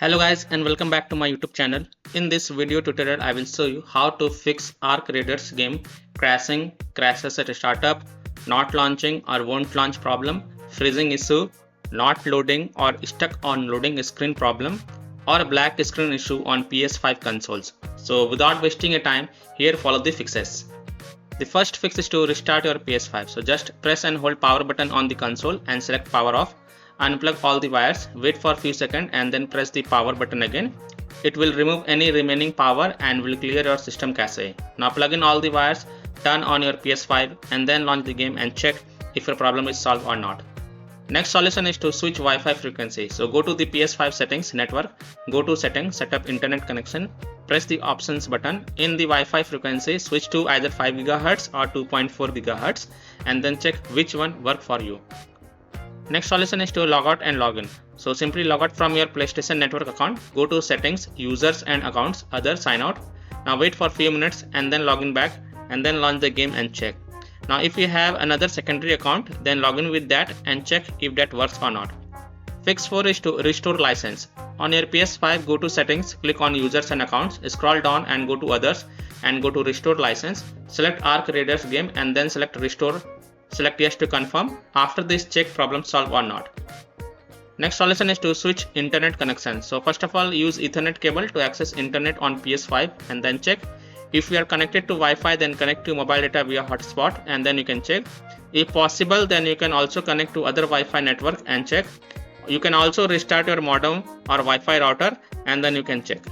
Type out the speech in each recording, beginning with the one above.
Hello guys and welcome back to my YouTube channel. In this video tutorial I will show you how to fix ARC Raiders game crashing, crashes at a startup, not launching or won't launch problem, freezing issue, not loading or stuck on loading screen problem, or a black screen issue on PS5 consoles. So without wasting your time, here follow the fixes. The first fix is to restart your PS5. So just press and hold power button on the console and select power off. Unplug all the wires, wait for a few seconds and then press the power button again. It will remove any remaining power and will clear your system cache. Now plug in all the wires, turn on your PS5 and then launch the game and check if your problem is solved or not. Next solution is to switch Wi-Fi frequency. So go to the PS5 settings network, go to settings, set up internet connection, press the options button. In the Wi-Fi frequency, switch to either 5 GHz or 2.4 GHz and then check which one works for you. Next solution is to log out and log in. So simply log out from your PlayStation Network account, go to settings, users and accounts, other, sign out. Now wait for a few minutes and then log in back and then launch the game and check. Now if you have another secondary account, then log in with that and check if that works or not. Fix 4 is to restore license. On your PS5, go to settings, click on users and accounts, scroll down and go to others and go to restore license. Select ARC Raiders game and then select restore. Select yes to confirm. After this, check problem solved or not. Next solution is to switch internet connection. So first of all, use Ethernet cable to access internet on PS5 and then check. If you are connected to Wi-Fi, then connect to mobile data via hotspot and then you can check. If possible, then you can also connect to other Wi-Fi network and check. You can also restart your modem or Wi-Fi router and then you can check.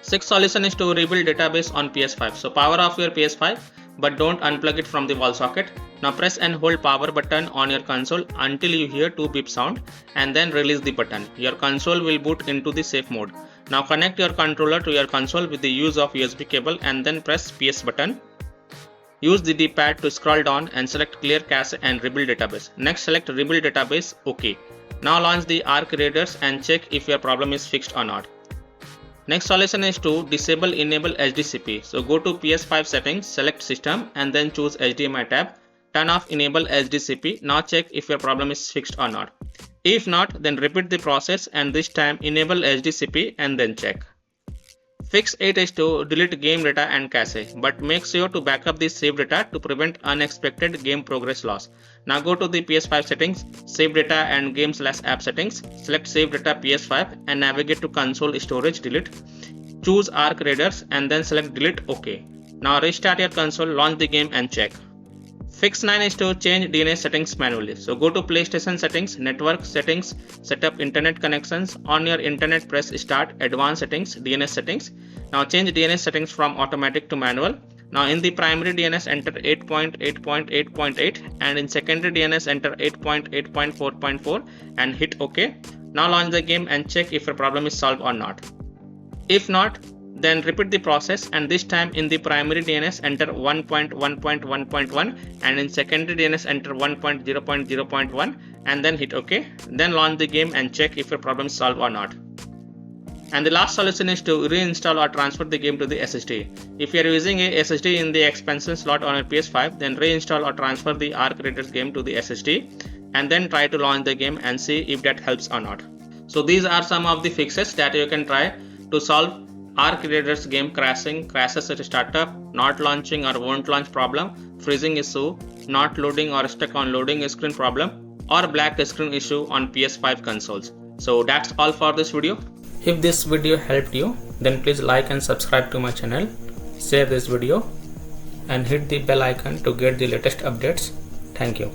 Sixth solution is to rebuild database on PS5. So power off your PS5 but don't unplug it from the wall socket. Now press and hold power button on your console until you hear 2 beep sound and then release the button. Your console will boot into the safe mode. Now connect your controller to your console with the use of USB cable and then press PS button. Use the D-pad to scroll down and select clear cache and rebuild database. Next select rebuild database, OK. Now launch the ARC Raiders and check if your problem is fixed or not. Next solution is to enable HDCP. So go to PS5 settings, select system and then choose HDMI tab. Turn off enable HDCP. Now check if your problem is fixed or not. If not, then repeat the process and this time enable HDCP and then check. Fix 8 is to delete game data and cache, but make sure to back up the saved data to prevent unexpected game progress loss. Now go to the PS5 settings, save data and game/app settings, select save data PS5 and navigate to console storage delete. Choose ARC Raiders and then select delete OK. Now restart your console, launch the game and check. Fix 9 is to change DNS settings manually. So go to PlayStation settings, network settings, set up internet connections. On your internet press start, advanced settings, DNS settings. Now change DNS settings from automatic to manual. Now in the primary DNS enter 8.8.8.8 and in secondary DNS enter 8.8.4.4 and hit OK. Now launch the game and check if your problem is solved or not. If not, then repeat the process and this time in the primary DNS enter 1.1.1.1 and in secondary DNS enter 1.0.0.1 and then hit OK. Then launch the game and check if your problem is solved or not. And the last solution is to reinstall or transfer the game to the SSD. If you are using a SSD in the expansion slot on your PS5, then reinstall or transfer the ARC Raiders game to the SSD and then try to launch the game and see if that helps or not. So these are some of the fixes that you can try to solve ARC Raiders game crashing, crashes at a startup, not launching or won't launch problem, freezing issue, not loading or stuck on loading screen problem, or black screen issue on PS5 consoles. So that's all for this video. If this video helped you, then please like and subscribe to my channel, share this video and hit the bell icon to get the latest updates. Thank you.